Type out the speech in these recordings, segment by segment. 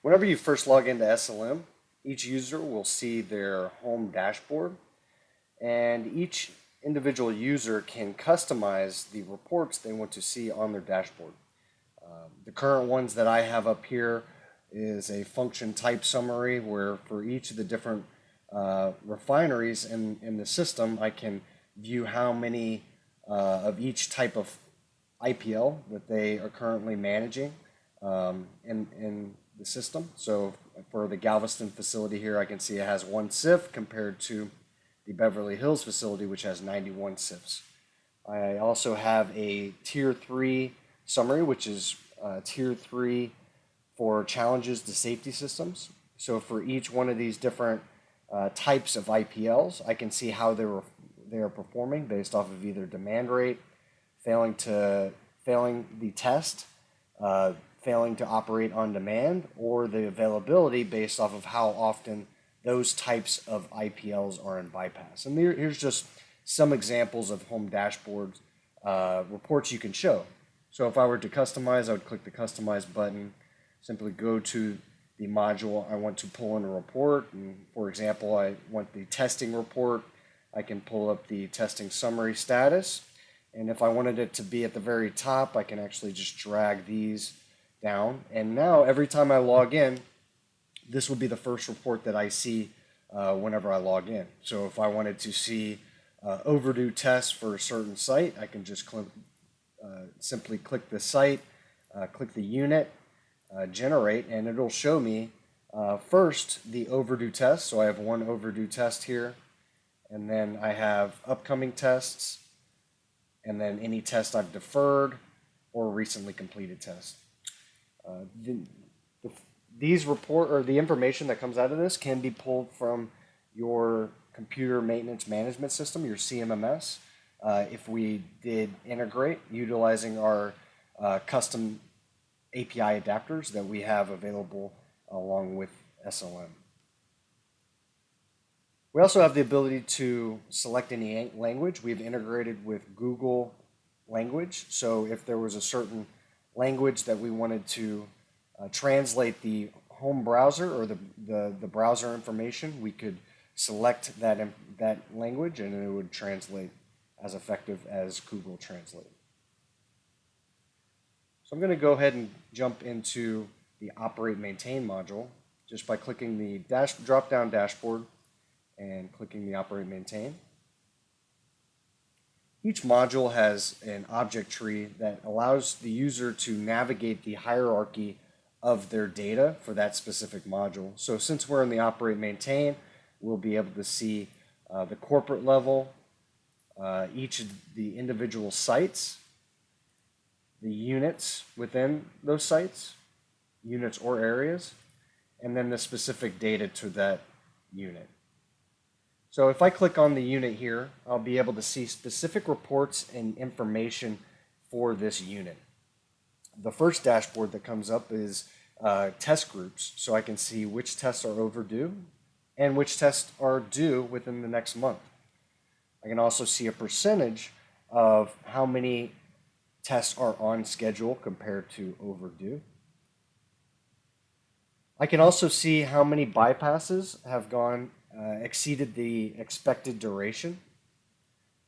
Whenever you first log into SLM, each user will see their home dashboard, and each individual user can customize the reports they want to see on their dashboard. The current ones that I have up here is a function type summary where for each of the different refineries in the system, I can view how many of each type of IPL that they are currently managing in the system. So for the Galveston facility here, I can see it has 1 SIF compared to the Beverly Hills facility, which has 91 SIFs. I also have a Tier 3 summary, which is Tier 3 for challenges to safety systems. So for each one of these different types of IPLs, I can see how they are performing based off of either demand rate, failing the test, failing to operate on demand, or the availability based off of how often those types of IPLs are in bypass. And here's just some examples of home dashboards reports you can show. So if I were to customize, I would click the Customize button, simply go to the module I want to pull in a report. And for example, I want the testing report. I can pull up the testing summary status. And if I wanted it to be at the very top, I can actually just drag these down. And now every time I log in, this will be the first report that I see whenever I log in. So if I wanted to see overdue tests for a certain site, I can just simply click the site, click the unit, generate, and it'll show me first the overdue test. So I have 1 overdue test here, and then I have upcoming tests, and then any test I've deferred or recently completed tests. The information that comes out of this can be pulled from your computer maintenance management system, your CMMS, if we did integrate utilizing our custom API adapters that we have available along with SLM. We also have the ability to select any language. We've integrated with Google language. So if there was a certain language that we wanted to translate the home browser or the browser information, we could select that language and it would translate as effective as Google Translate. So I'm going to go ahead and jump into the Operate Maintain module just by clicking the drop-down dashboard and clicking the Operate Maintain. Each module has an object tree that allows the user to navigate the hierarchy of their data for that specific module. So since we're in the Operate Maintain, we'll be able to see the corporate level, each of the individual sites, the units within those sites, units or areas, and then the specific data to that unit. So if I click on the unit here, I'll be able to see specific reports and information for this unit. The first dashboard that comes up is test groups, so I can see which tests are overdue and which tests are due within the next month. I can also see a percentage of how many tests are on schedule compared to overdue. I can also see how many bypasses have exceeded the expected duration.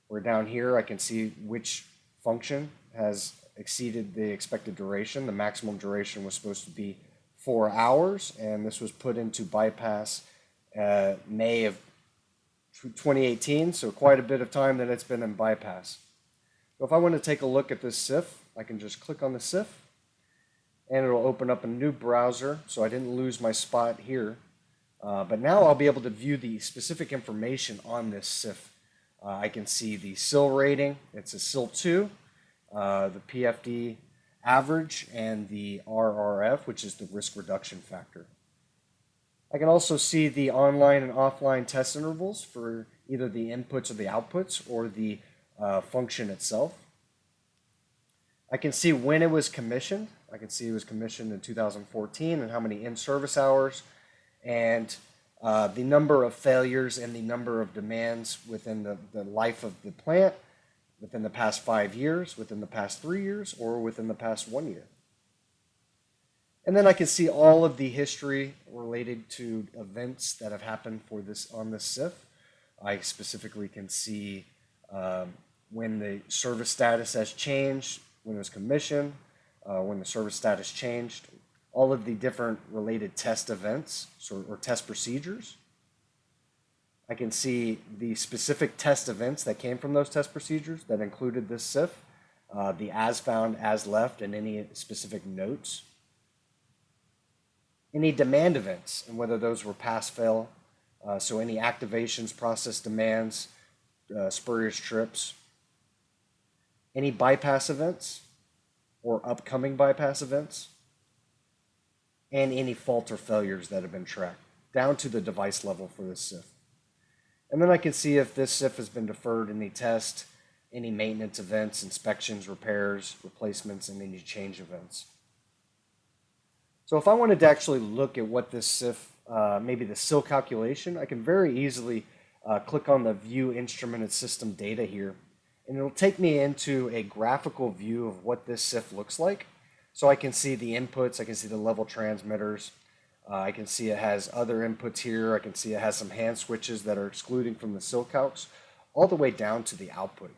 Where down here I can see which function has exceeded the expected duration. The maximum duration was supposed to be 4 hours, and this was put into bypass May of 2018, so quite a bit of time that it's been in bypass. So if I want to take a look at this SIF, I can just click on the SIF, and it'll open up a new browser, so I didn't lose my spot here. But now I'll be able to view the specific information on this SIF. I can see the SIL rating, it's a SIL 2, the PFD average, and the RRF, which is the risk reduction factor. I can also see the online and offline test intervals for either the inputs or the outputs or the function itself. I can see when it was commissioned. I can see it was commissioned in 2014 and how many in-service hours, and the number of failures and the number of demands within the life of the plant, within the past 5 years, within the past 3 years, or within the past 1 year. And then I can see all of the history related to events that have happened for this on this SIF. I specifically can see when the service status has changed, when it was commissioned, when the service status changed, all of the different related test events or test procedures. I can see the specific test events that came from those test procedures that included this SIF, the as found, as left, and any specific notes. Any demand events and whether those were pass fail, so any activations, process demands, spurious trips, any bypass events or upcoming bypass events, and any fault or failures that have been tracked down to the device level for this SIF. And then I can see if this SIF has been deferred, any test, any maintenance events, inspections, repairs, replacements, and any change events. So if I wanted to actually look at what this SIF, maybe the SIL calculation, I can very easily click on the View Instrumented System Data here, and it'll take me into a graphical view of what this SIF looks like. So I can see the inputs, I can see the level transmitters, I can see it has other inputs here, I can see it has some hand switches that are excluding from the SIL calcs, all the way down to the output.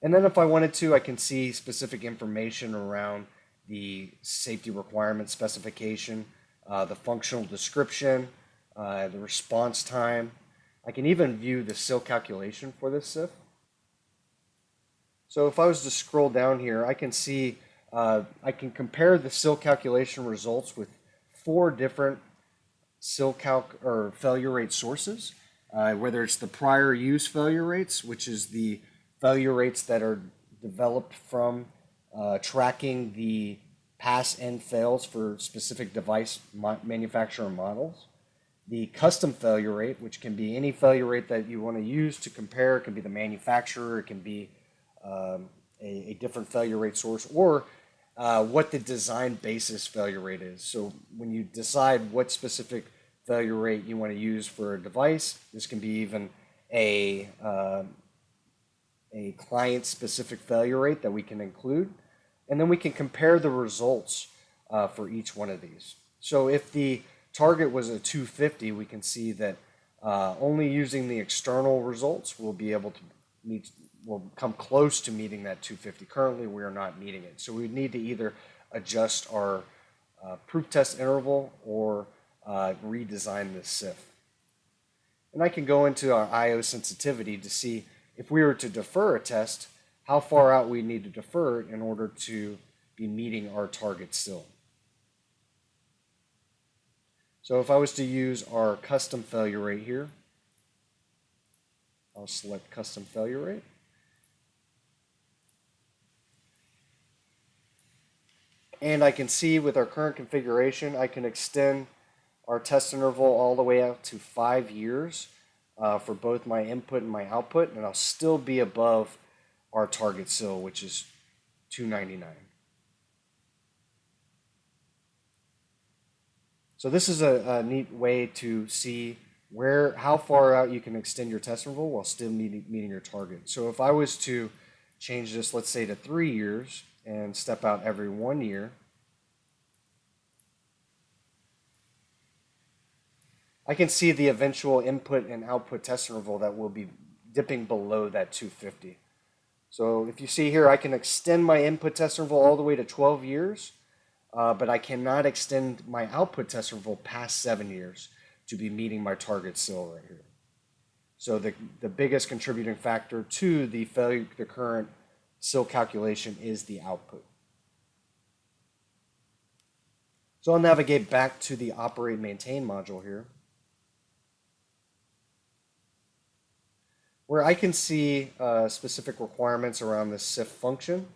And then if I wanted to, I can see specific information around the safety requirement specification, the functional description, the response time. I can even view the SIL calculation for this SIF. So if I was to scroll down here, I can see, I can compare the SIL calculation results with 4 different SIL calc or failure rate sources, whether it's the prior use failure rates, which is the failure rates that are developed from tracking the pass and fails for specific device manufacturer models. The custom failure rate, which can be any failure rate that you want to use to compare. It can be the manufacturer, it can be a different failure rate source, or what the design basis failure rate is. So when you decide what specific failure rate you want to use for a device, this can be even a client-specific failure rate that we can include. And then we can compare the results for each one of these. So if the target was a 250, we can see that only using the external results we'll be able to meet, will come close to meeting that 250. Currently, we are not meeting it. So we need to either adjust our proof test interval or redesign this SIF. And I can go into our I/O sensitivity to see if we were to defer a test, how far out we need to defer in order to be meeting our target SIL. So if I was to use our custom failure rate here, I'll select custom failure rate. And I can see with our current configuration, I can extend our test interval all the way out to 5 years for both my input and my output, and I'll still be above our target SIL, which is 299. So this is a neat way to see how far out you can extend your test interval while still meeting your target. So if I was to change this, let's say to 3 years and step out every 1 year, I can see the eventual input and output test interval that will be dipping below that 250. So if you see here, I can extend my input test interval all the way to 12 years, but I cannot extend my output test interval past 7 years to be meeting my target SIL right here. So the biggest contributing factor to the current SIL calculation is the output. So I'll navigate back to the Operate Maintain module here, where I can see specific requirements around the SIF function.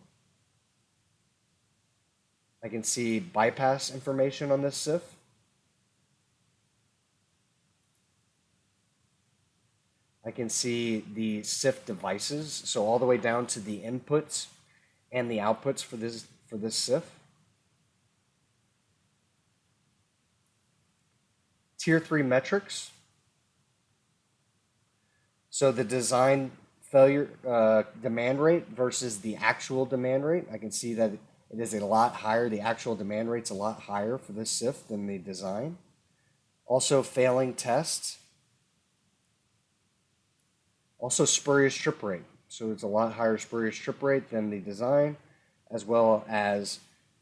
I can see bypass information on this SIF. I can see the SIF devices, so all the way down to the inputs and the outputs for this SIF. Tier 3 metrics. So the design failure demand rate versus the actual demand rate. I can see that It is a lot higher. The actual demand rate's a lot higher for this SIF than the design. Also failing tests. Also spurious trip rate. So it's a lot higher spurious trip rate than the design, as well as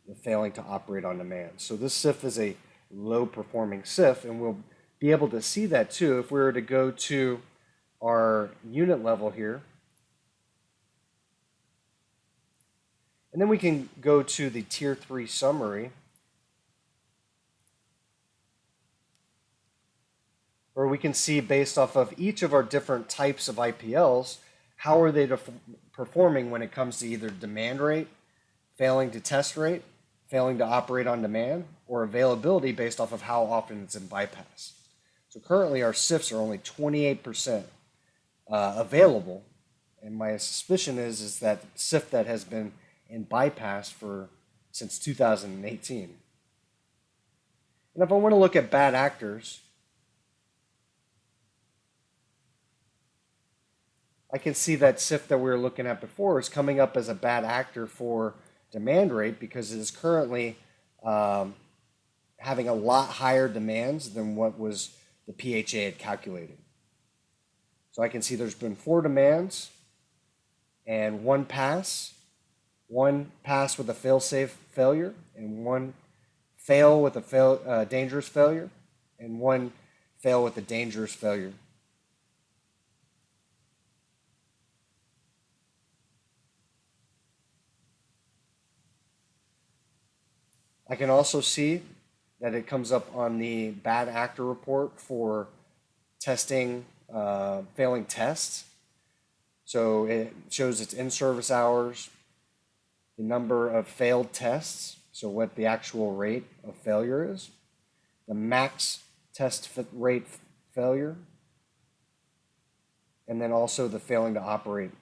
the failing to operate on demand. So this SIF is a low performing SIF, and we'll be able to see that too if we were to go to our unit level here. And then we can go to the Tier 3 summary, where we can see based off of each of our different types of IPLs, how are they performing when it comes to either demand rate, failing to test rate, failing to operate on demand, or availability based off of how often it's in bypass. So currently our SIFs are only 28% available, and my suspicion is that SIF that has been in bypass since 2018. And if I want to look at bad actors, I can see that SIF that we were looking at before is coming up as a bad actor for demand rate because it is currently having a lot higher demands than what was the PHA had calculated. So I can see there's been 4 demands and 1 pass with a fail-safe failure, and 1 fail with a dangerous failure, and 1 fail with a dangerous failure. I can also see that it comes up on the bad actor report for testing, failing tests. So it shows its in-service hours, the number of failed tests, so what the actual rate of failure is, the max test rate failure, and then also the failing to operate.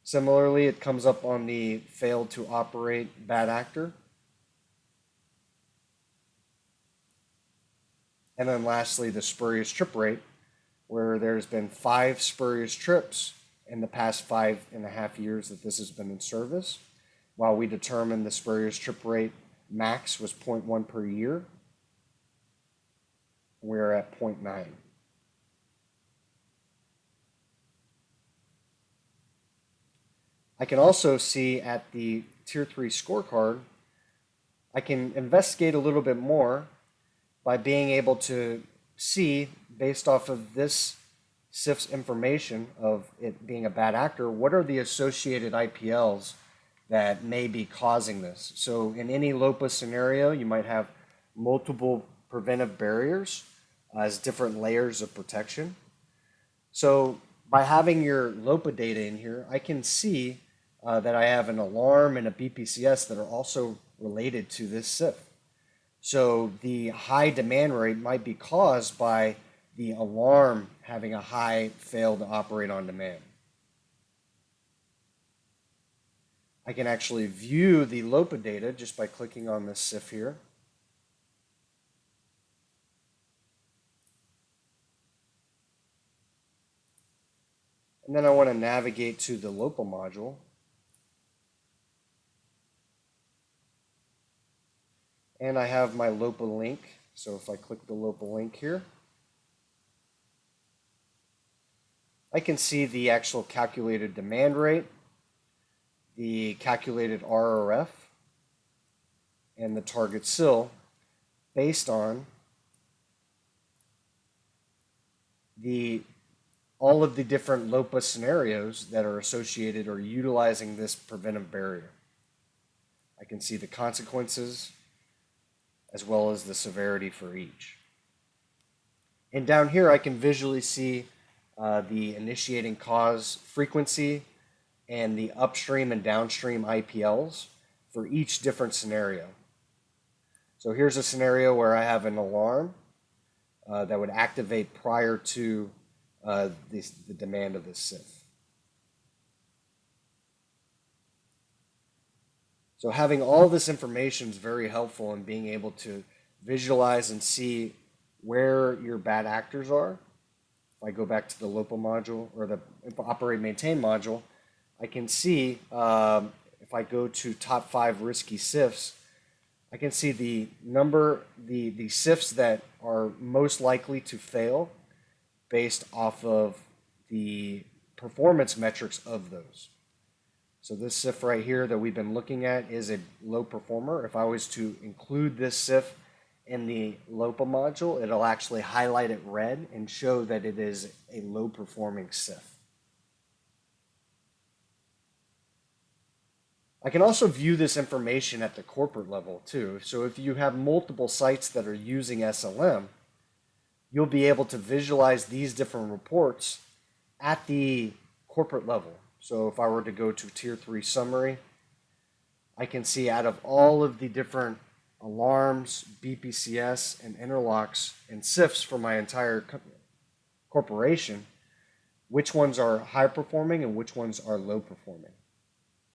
Similarly, it comes up on the failed to operate bad actor. And then lastly, the spurious trip rate, where there's been 5 spurious trips in the past 5.5 years that this has been in service, while we determined the spurious trip rate max was 0.1 per year. We're at 0.9. I can also see at the Tier 3 scorecard, I can investigate a little bit more by being able to see, based off of this SIF's information of it being a bad actor, what are the associated IPLs that may be causing this. So in any LOPA scenario, you might have multiple preventive barriers as different layers of protection. So by having your LOPA data in here, I can see that I have an alarm and a BPCS that are also related to this SIF. So the high demand rate might be caused by the alarm having a high fail to operate on demand. I can actually view the LOPA data just by clicking on this SIF here. And then I want to navigate to the LOPA module. And I have my LOPA link. So if I click the LOPA link here, I can see the actual calculated demand rate, the calculated RRF, and the target SIL based on all of the different LOPA scenarios that are associated or utilizing this preventive barrier. I can see the consequences as well as the severity for each. And down here I can visually see the initiating cause frequency and the upstream and downstream IPLs for each different scenario. So here's a scenario where I have an alarm that would activate prior to the demand of this SIF. So having all this information is very helpful in being able to visualize and see where your bad actors are. If I go back to the LOPA module or the operate maintain module, I can see if I go to top 5 risky SIFs, I can see the SIFs that are most likely to fail based off of the performance metrics of those. So this SIF right here that we've been looking at is a low performer. If I was to include this SIF in the LOPA module, it'll actually highlight it red and show that it is a low performing SIF. I can also view this information at the corporate level too. So if you have multiple sites that are using SLM, you'll be able to visualize these different reports at the corporate level. So if I were to go to Tier 3 summary, I can see out of all of the different alarms, BPCS, and interlocks and SIFs for my entire corporation, which ones are high performing and which ones are low performing.